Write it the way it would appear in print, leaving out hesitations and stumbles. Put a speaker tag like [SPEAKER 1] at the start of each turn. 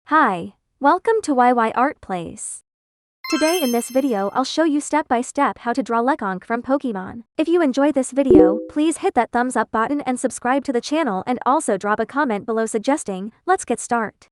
[SPEAKER 1] Hi, welcome to YY Art Place. Today in this video I'll show you step by step how to draw Lechonk from Pokemon. If you enjoy this video, please hit that thumbs up button and subscribe to the channel and also drop a comment below suggesting, let's get start.